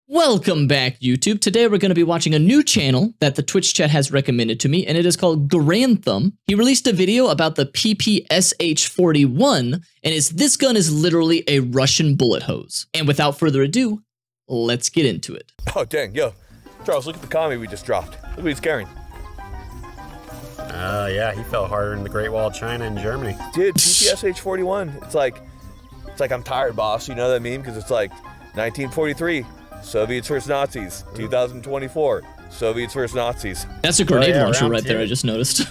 Welcome back, YouTube. Today we're going to be watching a new channel that the Twitch chat has recommended to me, and it is called Garand Thumb. He released a video about the PPSH-42, and this gun is literally a Russian bullet hose. And without further ado, let's get into it. Oh, dang, yo. Charles, look at the commie we just dropped. Look what he's carrying. Yeah, he fell harder in the Great Wall of China and Germany. Dude, PPSH-41, it's like I'm tired, boss. You know that meme? Because it's like 1943. Soviets versus Nazis. 2024. Soviets versus Nazis. That's a grenade launcher right there, I just noticed.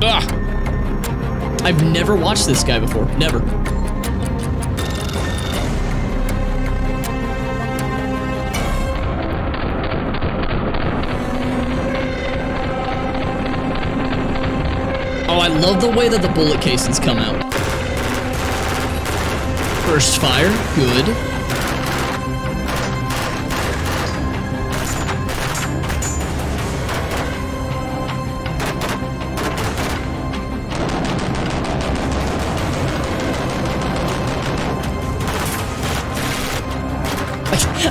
Ugh. I've never watched this guy before. Never. Oh, I love the way that the bullet casings come out. First fire, good.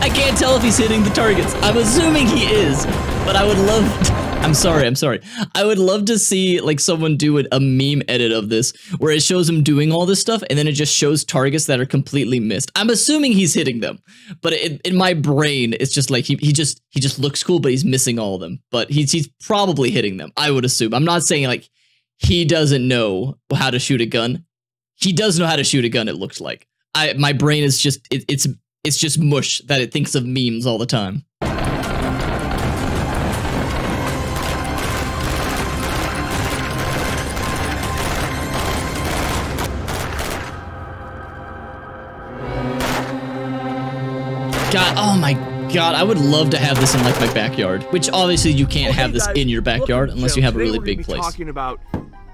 I can't tell if he's hitting the targets. I'm assuming he is, but I would love... I'm sorry. I would love to see like someone do a meme edit of this where it shows him doing all this stuff and then it just shows targets that are completely missed. I'm assuming he's hitting them, but in my brain, it's just like he just looks cool, but he's missing all of them. But he's probably hitting them, I would assume. I'm not saying like he doesn't know how to shoot a gun. He does know how to shoot a gun, it looks like. My brain is just, it's just mush that it thinks of memes all the time. God, oh my God, I would love to have this in like my backyard, which obviously you can't have this in your backyard unless you have a really big place. We're talking about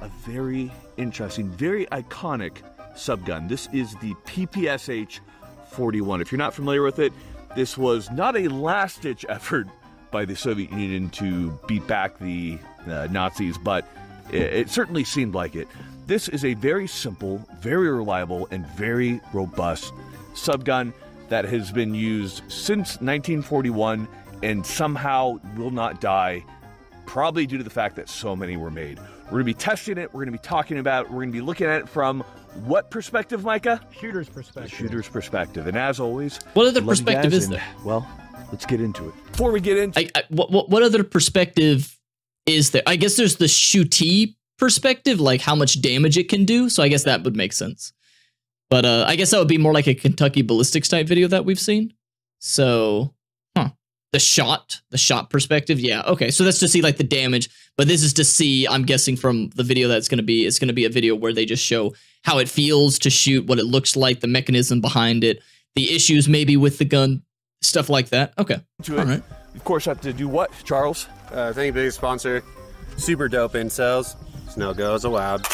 a very interesting, very iconic subgun. This is the PPSH-41. If you're not familiar with it, this was not a last-ditch effort by the Soviet Union to beat back the Nazis, but it certainly seemed like it. This is a very simple, very reliable, and very robust subgun that has been used since 1941 and somehow will not die, probably due to the fact that so many were made. We're going to be testing it, we're going to be talking about it, we're going to be looking at it from what perspective, Micah? Shooter's perspective. The shooter's perspective. And as always, what other perspective is there? Well, let's get into it. Before we get into what other perspective is there? I guess there's the shootee perspective, like how much damage it can do, so I guess that would make sense. But I guess that would be more like a Kentucky ballistics type video that we've seen. So, the shot perspective, yeah, okay. So that's to see like the damage, but this is to see, I'm guessing from the video that's going to be, it's going to be a video where they just show how it feels to shoot, what it looks like, the mechanism behind it, the issues maybe with the gun, stuff like that. Okay, all right. Of course, have to do what, Charles? Thank you, big sponsor. Super dope incels. Snow goes allowed.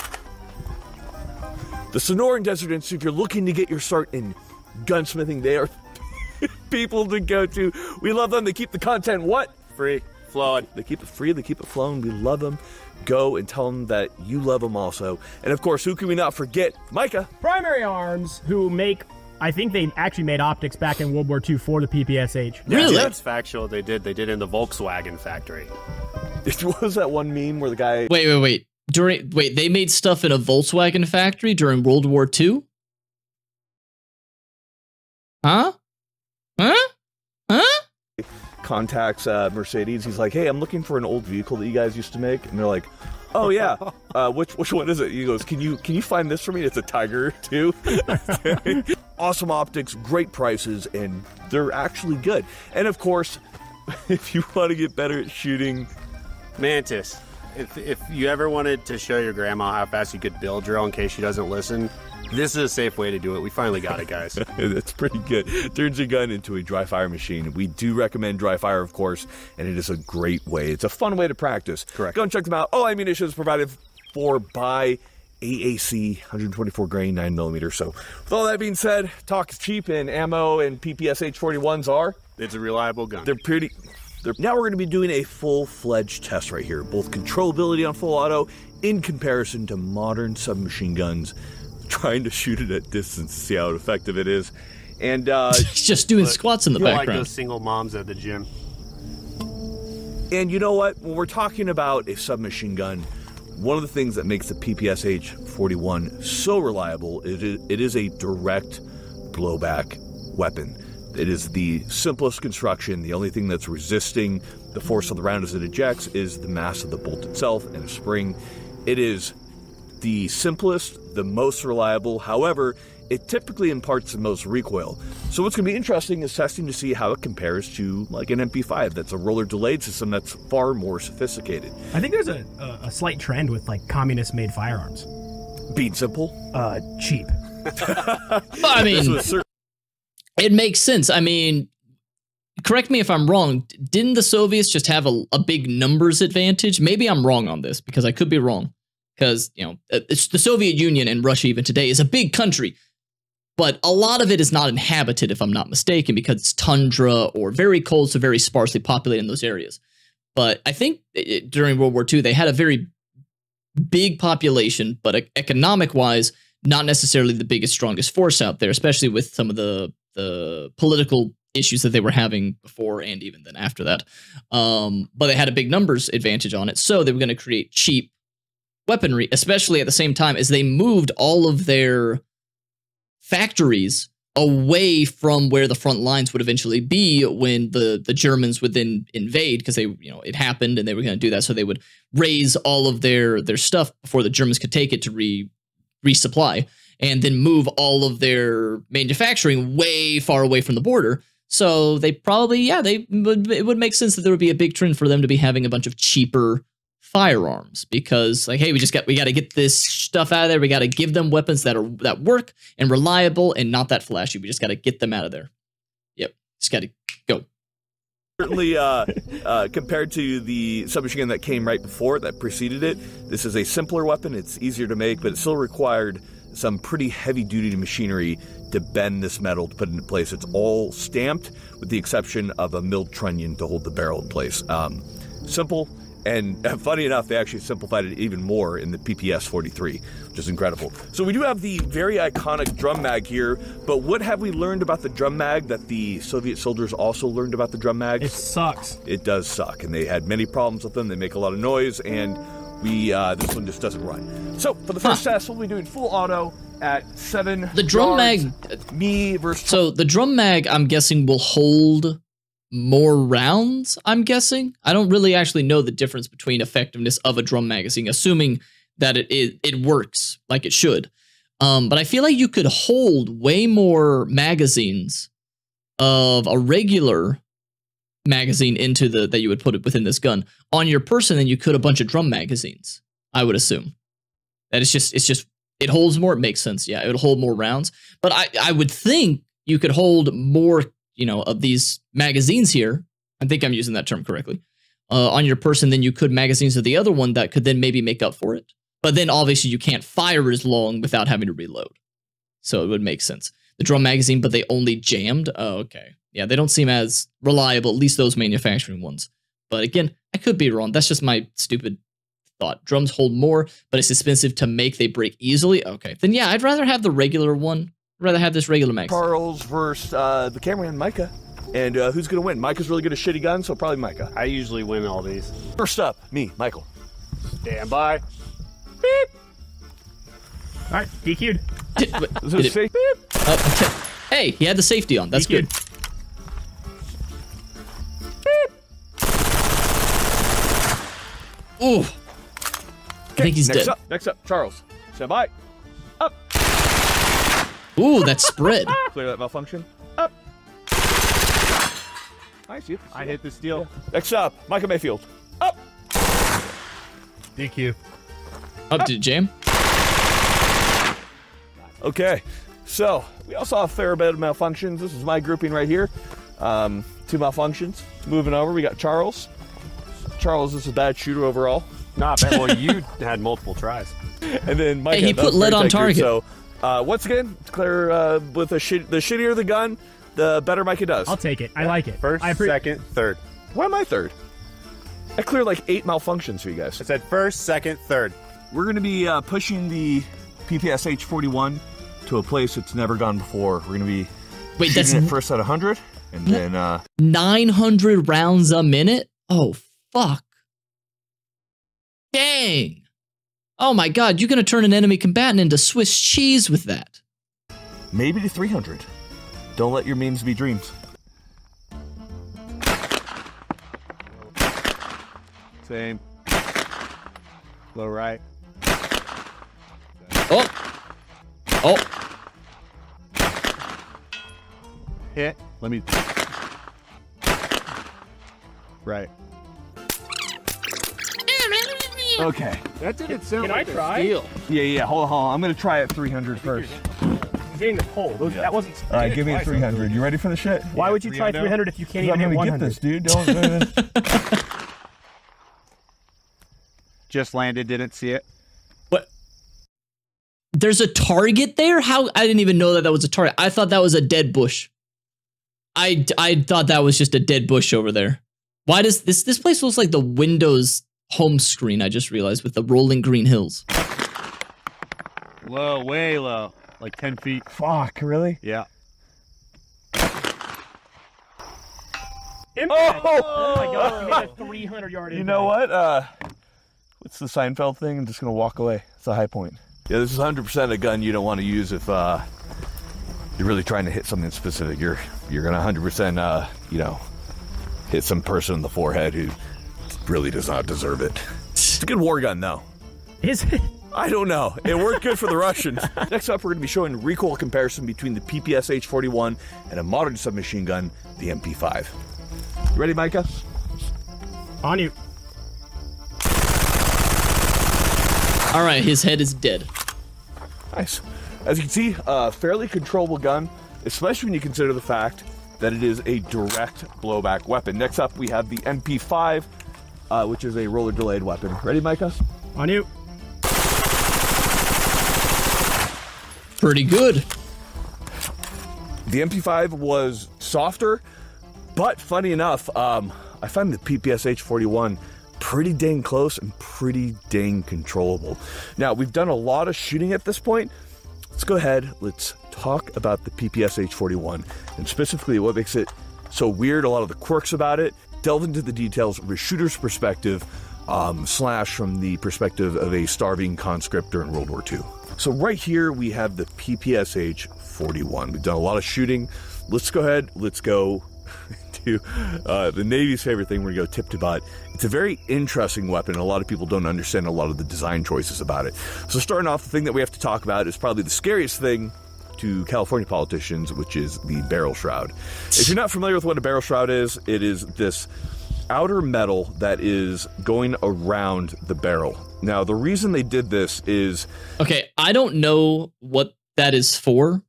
The Sonoran Desert Institute, if you're looking to get your start in gunsmithing, they are people to go to. We love them. They keep the content what? Free, flowing. They keep it free. They keep it flowing. We love them. Go and tell them that you love them also. And of course, who can we not forget? Micah. Primary Arms, who make, I think they actually made optics back in World War II for the PPSH. Really? Yeah, that's factual. They did in the Volkswagen factory. What was that one meme where the guy... Wait. Wait, they made stuff in a Volkswagen factory during World War II? Huh? Contacts Mercedes. He's like, hey, I'm looking for an old vehicle that you guys used to make. And they're like, oh yeah, which one is it? He goes, can you find this for me? It's a Tiger too. Awesome optics, great prices, and they're actually good. And of course, if you want to get better at shooting, Mantis. If you ever wanted to show your grandma how fast you could bill drill in case she doesn't listen, this is a safe way to do it. We finally got it, guys. That's pretty good. Turns your gun into a dry fire machine. We do recommend dry fire, of course, and it is a great way. It's a fun way to practice. Correct. Go and check them out. All ammunition is provided for by AAC 124 grain 9mm. So with all that being said, talk is cheap, and ammo and PPSH-41s are. It's a reliable gun. They're pretty. Now we're going to be doing a full-fledged test right here, both controllability on full auto in comparison to modern submachine guns, trying to shoot it at distance to see how effective it is. And he's just doing squats in the background. Like those single moms at the gym. And you know what? When we're talking about a submachine gun, one of the things that makes the PPSH-41 so reliable is it is a direct blowback weapon. It is the simplest construction. The only thing that's resisting the force of the round as it ejects is the mass of the bolt itself and a spring. It is the simplest, the most reliable. However, it typically imparts the most recoil. So what's going to be interesting is testing to see how it compares to like an MP5 that's a roller delayed system that's far more sophisticated. I think there's a slight trend with like communist-made firearms. Being simple? Cheap. I mean, it makes sense. I mean, correct me if I'm wrong. Didn't the Soviets just have a big numbers advantage? Maybe I'm wrong on this because I could be wrong. Because, you know, it's the Soviet Union and Russia even today is a big country. But a lot of it is not inhabited, if I'm not mistaken, because it's tundra or very cold, so very sparsely populated in those areas. But I think during World War II, they had a very big population, but economic-wise, not necessarily the biggest, strongest force out there, especially with some of the political issues that they were having before and even then after that. But they had a big numbers advantage on it, so they were going to create cheap weaponry, especially at the same time as they moved all of their factories away from where the front lines would eventually be when the Germans would then invade, because they, you know, it happened and they were going to do that. So they would raise all of their stuff before the Germans could take it to resupply, and then move all of their manufacturing way far away from the border. So they probably, it would make sense that there would be a big trend for them to be having a bunch of cheaper firearms, because like, hey, we got to get this stuff out of there. We got to give them weapons that work and reliable and not that flashy. We just got to get them out of there. Yep, just got to go. Certainly, compared to the submachine gun that came right before it, that preceded it, this is a simpler weapon. It's easier to make, but it still required some pretty heavy-duty machinery to bend this metal to put it into place. It's all stamped, with the exception of a milled trunnion to hold the barrel in place. Simple. And funny enough, they actually simplified it even more in the PPS-43, which is incredible. So we do have the very iconic drum mag here, but what have we learned about the drum mag that the Soviet soldiers also learned about the drum mag? It sucks. It does suck, and they had many problems with them. They make a lot of noise, and this one just doesn't run. So for the first test, we'll be doing full auto at 7 The drum yards. mag... Me versus... So the drum mag, I'm guessing, will hold more rounds, I'm guessing. I don't really actually know the difference between effectiveness of a drum magazine, assuming that it works like it should. But I feel like you could hold way more magazines of a regular magazine into that you would put it within this gun on your person than you could a bunch of drum magazines, I would assume. That it's just it holds more. It makes sense. Yeah, it would hold more rounds. But I would think you could hold more, you know, of these magazines here, I think I'm using that term correctly, on your person than you could magazines of the other one that could then maybe make up for it. But then obviously you can't fire as long without having to reload. So it would make sense. The drum magazine, but they only jammed? Oh, okay. Yeah, they don't seem as reliable, at least those manufacturing ones. But again, I could be wrong. That's just my stupid thought. Drums hold more, but it's expensive to make. They break easily. Okay. Then yeah, I'd rather have the regular one. I'd rather have this regular magazine. Charles versus the cameraman, Micah. And who's going to win? Micah's really good at shitty guns, so probably Micah. I usually win all these. First up, me, Michael. Stand by. Beep. All right, DQ'd. Is it safe? Beep. Hey, he had the safety on. That's DQ'd. good. Ooh. I think he's dead. Next up, Charles. Stand by. Up. Ooh, that spread. Clear that malfunction. Up. Nice, you. I hit the steel. Yeah. Next up, Micah Mayfield. Up. DQ. Up to jam. Okay, so we all saw a fair bit of malfunctions. This is my grouping right here. 2 malfunctions. Moving over, we got Charles. Charles is a bad shooter overall. Not bad. Well, you had multiple tries. And then Micah. Hey, he put lead on target. So once again, it's clear with the shittier the gun, the better Micah does. I'll take it. I like it. First, second, third. Why am I third? I cleared like 8 malfunctions for you guys. I said first, second, third. we're going to be pushing the PPSH-41 to a place it's never gone before. We're going to be shooting it first at 100, and then 900 rounds a minute? Oh, fuck. Dang. Oh my god, you're going to turn an enemy combatant into Swiss cheese with that. Maybe to 300. Don't let your memes be dreams. Same. Low right. Oh. Oh. Hit. Let me. Right. Okay. That didn't sound Can like I try? steel. Yeah, hold on. I'm going to try at 300 first. I'm getting the pole. That wasn't. All right, give me a 300. You ready for the shit? Why would you try 300 if you can't even hit I'm 100? gonna get this, dude. Don't. Just landed, didn't see it. What? There's a target there? How? I didn't even know that was a target. I thought that was a dead bush. I thought that was just a dead bush over there. Why does this place looks like the Windows home screen? I just realized with the rolling green hills. Low, way low. Like 10 feet. Fuck, really? Yeah. Oh my god, you made a 300-yard impact. You know what? What's the Seinfeld thing? I'm just gonna walk away. It's a high point. Yeah, this is 100% a gun you don't want to use if you're really trying to hit something specific. You're gonna 100% you know, hit some person in the forehead who really does not deserve it. It's a good war gun though. Is it? I don't know. It worked good for the Russians. Next up, we're going to be showing a recoil comparison between the PPSH-41 and a modern submachine gun, the MP5. You ready, Micah? On you. All right, his head is dead. Nice. As you can see, a fairly controllable gun, especially when you consider the fact that it is a direct blowback weapon. Next up, we have the MP5, which is a roller delayed weapon. Ready, Micah? On you. Pretty good. The MP5 was softer, but funny enough, I find the PPSH-41 pretty dang close and pretty dang controllable. Now, we've done a lot of shooting at this point. Let's go ahead, let's talk about the PPSH-41 and specifically what makes it so weird, a lot of the quirks about it, delve into the details from a shooter's perspective, slash from the perspective of a starving conscript during World War II. So right here we have the PPSH-41. We've done a lot of shooting. Let's go ahead, let's go to the Navy's favorite thing. We're gonna go tip to butt. It's a very interesting weapon. A lot of people don't understand a lot of the design choices about it. So starting off, the thing that we have to talk about is probably the scariest thing to California politicians, which is the barrel shroud. If you're not familiar with what a barrel shroud is, it is this outer metal that is going around the barrel. Now, the reason they did this is... Okay, I don't know what that is for,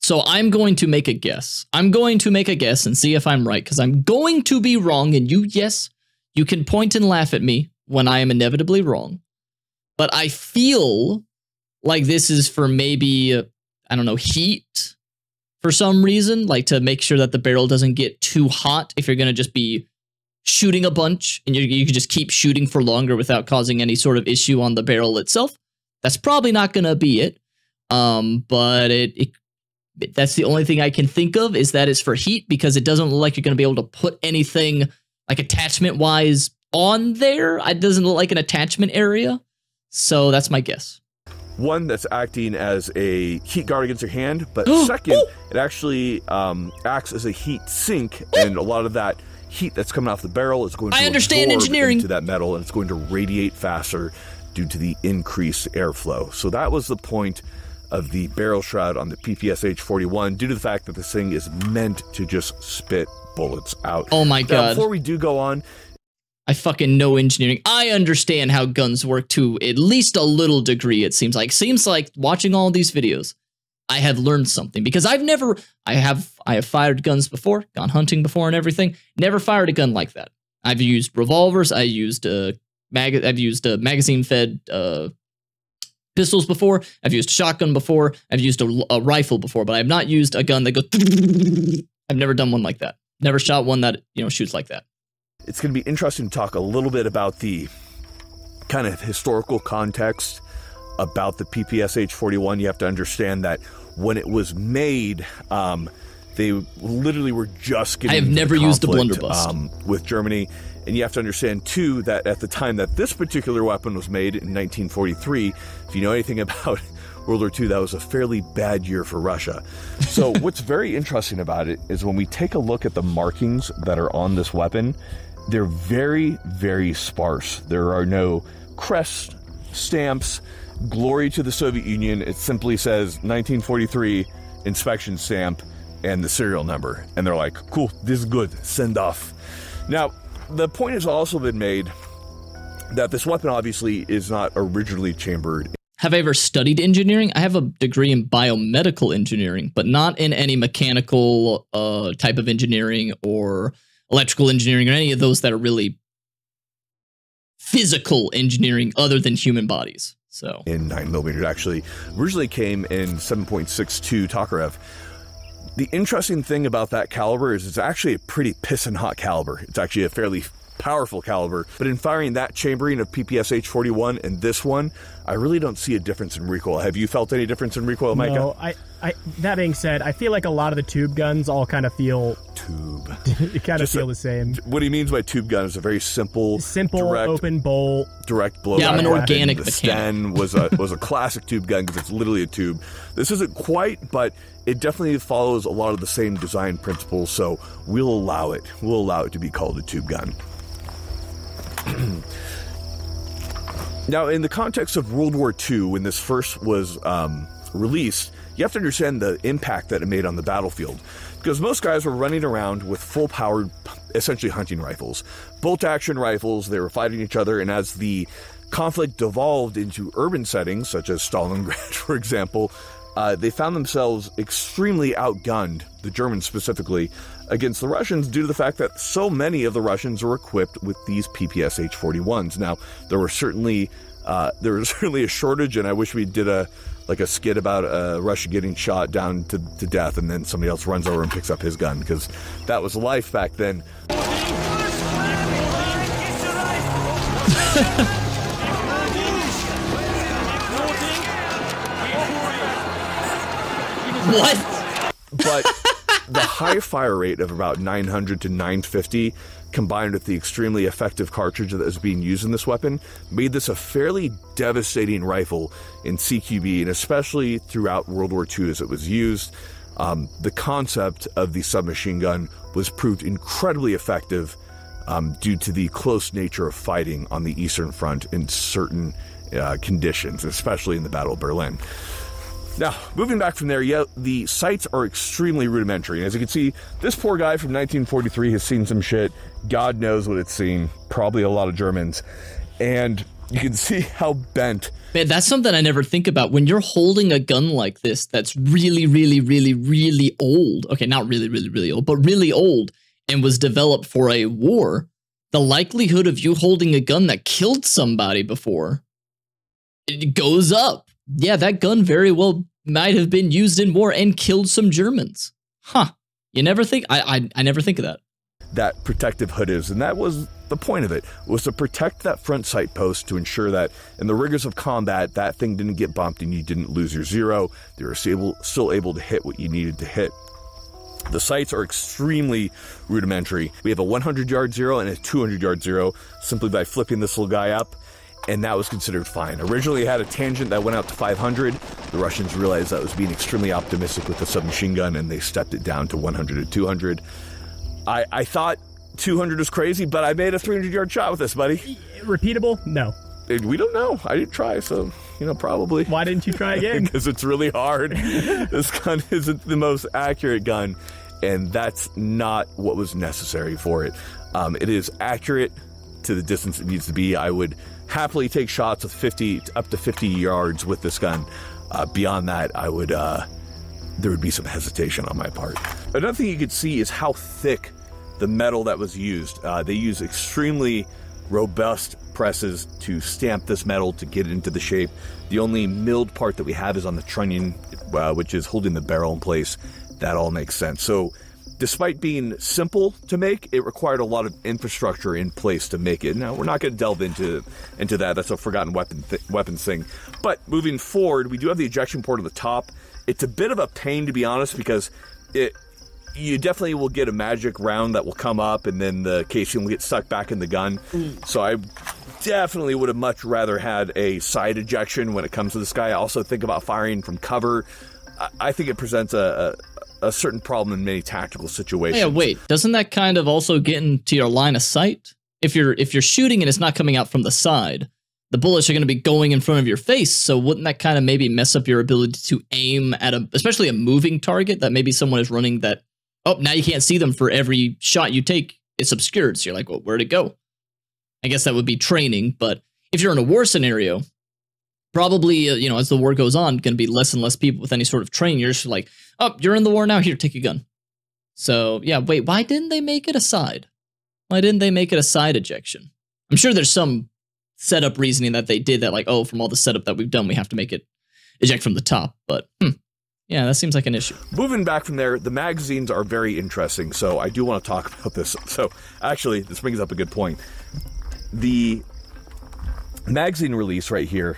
so I'm going to make a guess. I'm going to make a guess and see if I'm right, because I'm going to be wrong, and yes, you can point and laugh at me when I am inevitably wrong. But I feel like this is for maybe, I don't know, heat for some reason, like to make sure that the barrel doesn't get too hot if you're going to just be shooting a bunch and you can just keep shooting for longer without causing any sort of issue on the barrel itself. That's probably not going to be it. But that's the only thing I can think of, is that it's for heat, because it doesn't look like you're going to be able to put anything like attachment wise on there. It doesn't look like an attachment area. So that's my guess. One, that's acting as a heat guard against your hand, but second, it actually acts as a heat sink, and a lot of that heat that's coming off the barrel is going to absorb into that metal, and it's going to radiate faster due to the increased airflow. So that was the point of the barrel shroud on the PPSH-41, due to the fact that this thing is meant to just spit bullets out. Oh my god. Now, before we do go on, I fucking know engineering. I understand how guns work to at least a little degree, it seems like. Seems like watching all these videos, I have learned something, because I have fired guns before, gone hunting before and everything. Never fired a gun like that. I've used revolvers. I've used magazine-fed pistols before. I've used a shotgun before. I've used a rifle before, but I've not used a gun that goes. I've never done one like that. Never shot one that shoots like that. It's going to be interesting to talk a little bit about the kind of historical context about the PPSH-41, you have to understand that when it was made, they literally were just getting I have into never the used a conflict, blunderbuss. with Germany. And you have to understand, too, that at the time that this particular weapon was made in 1943, if you know anything about World War II, that was a fairly bad year for Russia. So what's very interesting about it is when we take a look at the markings that are on this weapon, they're very, very sparse. There are no crests, stamps, glory to the Soviet Union. It simply says 1943 inspection stamp and the serial number. And they're like, cool, this is good, send off. Now, the point has also been made that this weapon obviously is not originally chambered. Have I ever studied engineering? I have a degree in biomedical engineering, but not in any mechanical type of engineering or electrical engineering or any of those that are really physical engineering other than human bodies. So In 9mm, it actually originally came in 7.62 Tokarev. The interesting thing about that caliber is it's actually a pretty pissin' hot caliber. It's actually a fairly powerful caliber, but in firing that chambering of PPSH-41 and this one, I really don't see a difference in recoil. Have you felt any difference in recoil, Micah? No, that being said, I feel like a lot of the tube guns all kind of feel the same. What he means by tube gun is a very simple, direct, open bolt, direct blow. Yeah, I'm an organic The mechanic. Sten was a classic tube gun because it's literally a tube. This isn't quite, but it definitely follows a lot of the same design principles. So we'll allow it. We'll allow it to be called a tube gun. Now, in the context of World War II, when this first was released, you have to understand the impact that it made on the battlefield. Because most guys were running around with full-powered, essentially hunting rifles. Bolt-action rifles, they were fighting each other, and as the conflict devolved into urban settings, such as Stalingrad, for example, they found themselves extremely outgunned, the Germans specifically, against the Russians due to the fact that so many of the Russians were equipped with these PPSH-41s. Now, there was certainly a shortage, and I wish we did a skit about Russia getting shot down to death, and then somebody else runs over and picks up his gun, because that was life back then. what? But the high fire rate of about 900 to 950, combined with the extremely effective cartridge that was being used in this weapon, made this a fairly devastating rifle in CQB, and especially throughout World War II as it was used. The concept of the submachine gun was proved incredibly effective due to the close nature of fighting on the Eastern Front in certain conditions, especially in the Battle of Berlin. Now, moving back from there, yeah, the sights are extremely rudimentary. And as you can see, this poor guy from 1943 has seen some shit. God knows what it's seen. Probably a lot of Germans. And you can see how bent. Man, that's something I never think about. When you're holding a gun like this that's really, really, really, really old. Okay, not really, really, really old, but really old, and was developed for a war, the likelihood of you holding a gun that killed somebody before, it goes up. Yeah, that gun very well might have been used in war and killed some Germans. Huh. You never think? I never think of that. That protective hood is, and that was the point of it, was to protect that front sight post to ensure that in the rigors of combat, that thing didn't get bumped and you didn't lose your zero. You were still able to hit what you needed to hit. The sights are extremely rudimentary. We have a 100-yard zero and a 200-yard zero simply by flipping this little guy up, and that was considered fine. Originally, it had a tangent that went out to 500. The Russians realized that was being extremely optimistic with the submachine gun, and they stepped it down to 100 to 200. I thought 200 was crazy, but I made a 300-yard shot with this, buddy. Repeatable? No. We don't know. I didn't try, so, probably. Why didn't you try again? Because it's really hard. This gun isn't the most accurate gun, and that's not what was necessary for it. It is accurate to the distance it needs to be. I would happily take shots with up to 50 yards with this gun. Beyond that, there would be some hesitation on my part. Another thing you could see is how thick the metal that was used. They use extremely robust presses to stamp this metal to get it into the shape. The only milled part that we have is on the trunnion, which is holding the barrel in place. That all makes sense. So despite being simple to make, it required a lot of infrastructure in place to make it. Now, we're not going to delve into that. That's a forgotten weapons thing. But moving forward, we do have the ejection port at the top. It's a bit of a pain, to be honest, because you definitely will get a magic round that will come up, and then the casing will get stuck back in the gun. So I definitely would have much rather had a side ejection when it comes to this guy. I also think about firing from cover. I think it presents a certain problem in many tactical situations. Yeah, wait. Doesn't that kind of also get into your line of sight? If you're shooting and it's not coming out from the side, the bullets are going to be going in front of your face. So wouldn't that kind of maybe mess up your ability to aim at especially a moving target that maybe someone is running that, oh, now you can't see them for every shot you take. It's obscured. So you're like, well, where'd it go? I guess that would be training. But if you're in a war scenario, probably, as the war goes on, going to be less and less people with any sort of training. You're just like, oh, you're in the war now. Here, take a gun. So, yeah, wait, why didn't they make it a side? Why didn't they make it a side ejection? I'm sure there's some setup reasoning that they did that, like, oh, from all the setup that we've done, we have to make it eject from the top. But, yeah, that seems like an issue. Moving back from there, the magazines are very interesting, so I do want to talk about this. So, actually, this brings up a good point. The magazine release right here,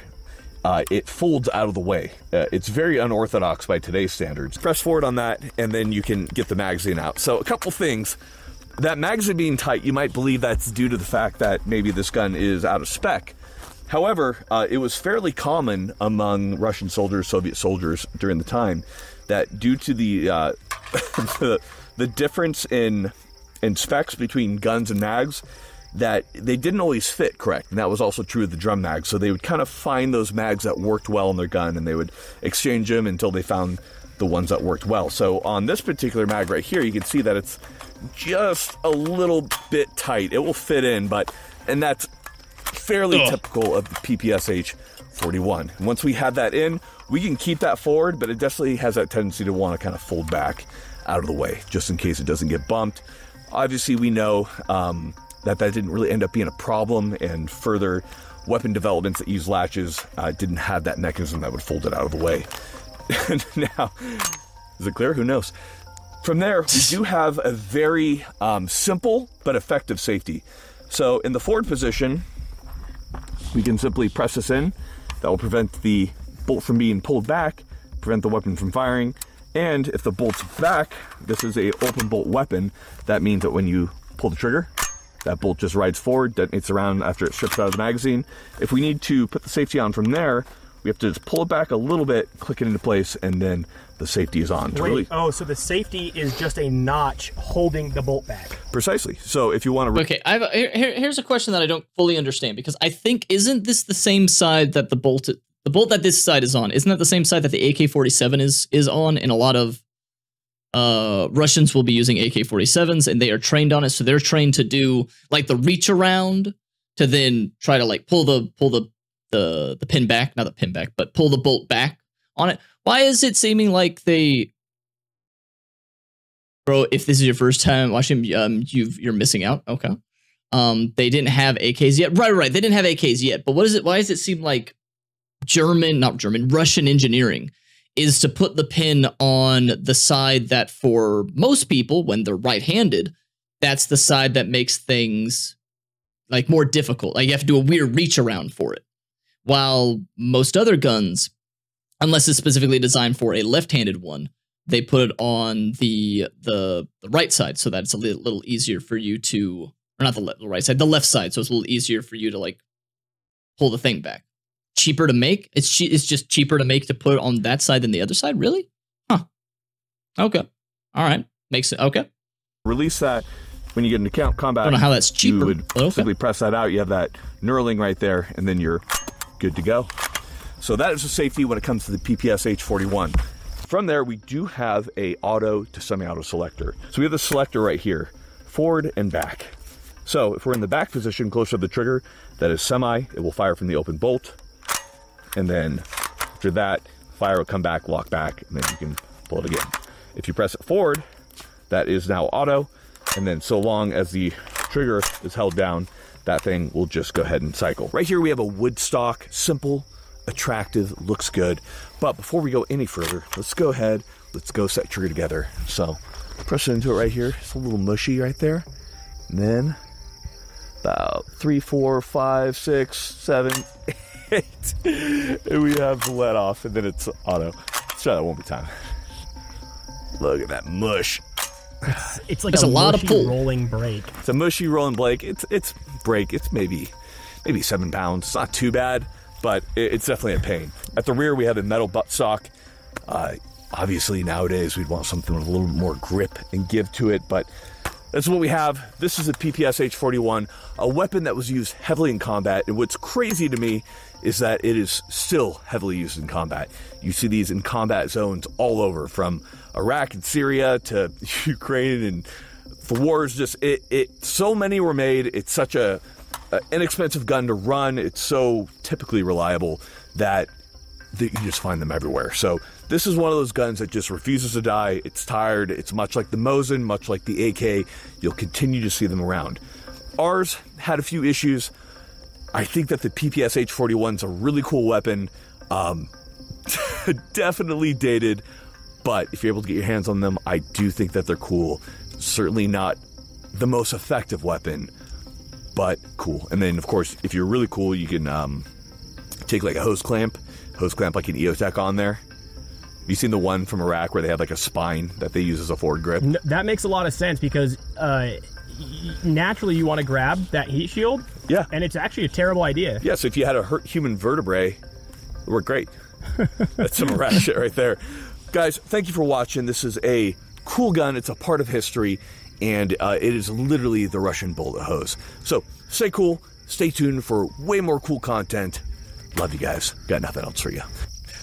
it folds out of the way. It's very unorthodox by today's standards. Press forward on that, and then you can get the magazine out. So a couple things. That magazine being tight, you might believe that's due to the fact that maybe this gun is out of spec. However, it was fairly common among Russian soldiers, Soviet soldiers during the time, that due to the the difference in specs between guns and mags, that they didn't always fit correct, and that was also true of the drum mags. So they would kind of find those mags that worked well in their gun, and they would exchange them until they found the ones that worked well. So on this particular mag right here, you can see that it's just a little bit tight. It will fit in, and that's fairly typical of the PPSH-41. And once we have that in, we can keep that forward, but it definitely has that tendency to want to kind of fold back out of the way, just in case it doesn't get bumped. Obviously, we know that didn't really end up being a problem, and further weapon developments that use latches didn't have that mechanism that would fold it out of the way. Now, is it clear? Who knows? From there, we do have a very simple but effective safety. So in the forward position, we can simply press this in. That will prevent the bolt from being pulled back, prevent the weapon from firing, and if the bolt's back, this is a open bolt weapon. That means that when you pull the trigger, that bolt just rides forward, detonates around after it strips out of the magazine. If we need to put the safety on from there, we have to just pull it back a little bit, click it into place, and then the safety is on. Wait, so the safety is just a notch holding the bolt back. Precisely. So if you want to... Okay, here's a question that I don't fully understand, because I think, isn't this the same side that the bolt that this side is on, isn't that the same side that the AK-47 is on? And a lot of Russians will be using AK-47s, and they are trained on it, so they're trained to do like the reach around to then try to like pull the pin back, not the pin back, but pull the bolt back on it. Why is it seeming like they, bro? If this is your first time watching, you're missing out. Okay, they didn't have AKs yet. Right. They didn't have AKs yet. But what is it? Why does it seem like Russian engineering is to put the pin on the side that for most people, when they're right-handed, that's the side that makes things like more difficult. Like you have to do a weird reach around for it. While most other guns, unless it's specifically designed for a left-handed one, they put it on the right side so that it's a little easier for you to, or not the right side, the left side, so it's a little easier for you to like pull the thing back. Cheaper to make? It's just cheaper to make to put it on that side than the other side? Really? Huh. Okay. All right. Makes it okay. Release that when you get into combat. I don't know how that's cheaper. You would simply press that out. You have that knurling right there, and then you're good to go. So that is the safety when it comes to the PPSH-41. From there, we do have a auto to semi-auto selector. So we have the selector right here, forward and back. So if we're in the back position closer to the trigger, that is semi, it will fire from the open bolt. And then after that, fire will come back, lock back, and then you can pull it again. If you press it forward, that is now auto. And then so long as the trigger is held down, that thing will just go ahead and cycle. Right here we have a wood stock, simple, attractive, looks good. But before we go any further, let's go set trigger together. So Press it into it right here. It's a little mushy right there. And then about 3, 4, 5, 6, 7, 8. And we have the let off, and then it's auto. Let's try that one more time. Look at that mush. It's like There's a lot of mushy pull. rolling brake. It's a mushy rolling brake. It's brake. It's maybe 7 pounds. It's not too bad, but it's definitely a pain. At the rear, we have a metal buttstock. Obviously, nowadays, we'd want something with a little more grip and give to it, but that's what we have. This is a PPSH-41, a weapon that was used heavily in combat, and what's crazy to me is that it is still heavily used in combat. You see these in combat zones all over, from Iraq and Syria to Ukraine, and the wars just, so many were made. It's such a inexpensive gun to run. It's so typically reliable that you just find them everywhere. So this is one of those guns that just refuses to die. It's tired. It's much like the Mosin, much like the AK. You'll continue to see them around. Ours had a few issues. I think that the PPSH-41 is a really cool weapon. Definitely dated, but if you're able to get your hands on them, I do think that they're cool. Certainly not the most effective weapon, but cool. And then, of course, if you're really cool, you can take like a hose clamp like an EOTech on there. Have you seen the one from Iraq where they have like a spine that they use as a forward grip? That makes a lot of sense because naturally you want to grab that heat shield. Yeah. And it's actually a terrible idea. Yeah, so if you had a hurt human vertebrae, it worked great. That's some Iraq shit right there. Guys, thank you for watching. This is a cool gun. It's a part of history, and it is literally the Russian bullet hose. So stay cool. Stay tuned for way more cool content. Love you guys. Got nothing else for you.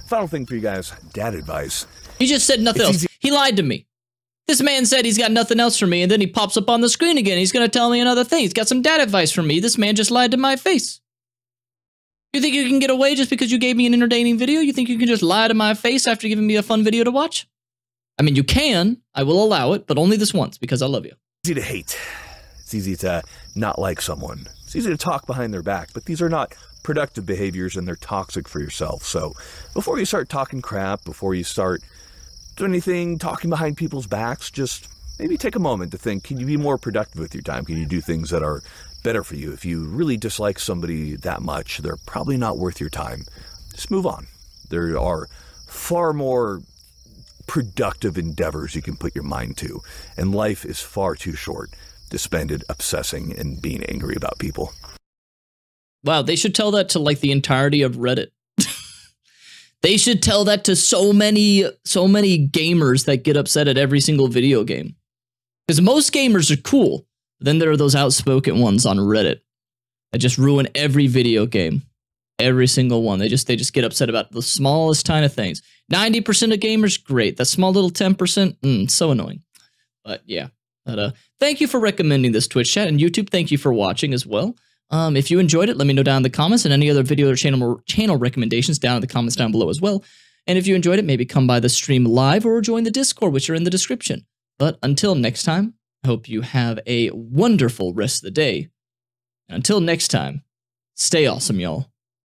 Final thing for you guys, dad advice. He just said nothing else. He lied to me. This man said he's got nothing else for me, and then he pops up on the screen again. He's going to tell me another thing. He's got some dad advice for me. This man just lied to my face. You think you can get away just because you gave me an entertaining video? You think you can just lie to my face after giving me a fun video to watch? I mean, you can. I will allow it, but only this once because I love you. It's easy to hate. It's easy to not like someone. It's easy to talk behind their back, but these are not productive behaviors, and they're toxic for yourself. So before you start talking crap, before you start doing anything, talking behind people's backs, just maybe take a moment to think, can you be more productive with your time? Can you do things that are better for you? If you really dislike somebody that much, they're probably not worth your time. Just move on. There are far more productive endeavors you can put your mind to, and life is far too short to spend it obsessing and being angry about people. Wow, they should tell that to like the entirety of Reddit. They should tell that to so many gamers that get upset at every single video game. Because most gamers are cool. Then there are those outspoken ones on Reddit that just ruin every video game. Every single one. They just get upset about the smallest tiny things. 90% of gamers, great. That small little 10%, so annoying. But yeah. But, thank you for recommending this Twitch chat, and YouTube, thank you for watching as well. If you enjoyed it, let me know down in the comments, and any other video or channel recommendations down in the comments down below as well. And if you enjoyed it, maybe come by the stream live or join the Discord, which are in the description. But until next time, I hope you have a wonderful rest of the day. And until next time, stay awesome, y'all.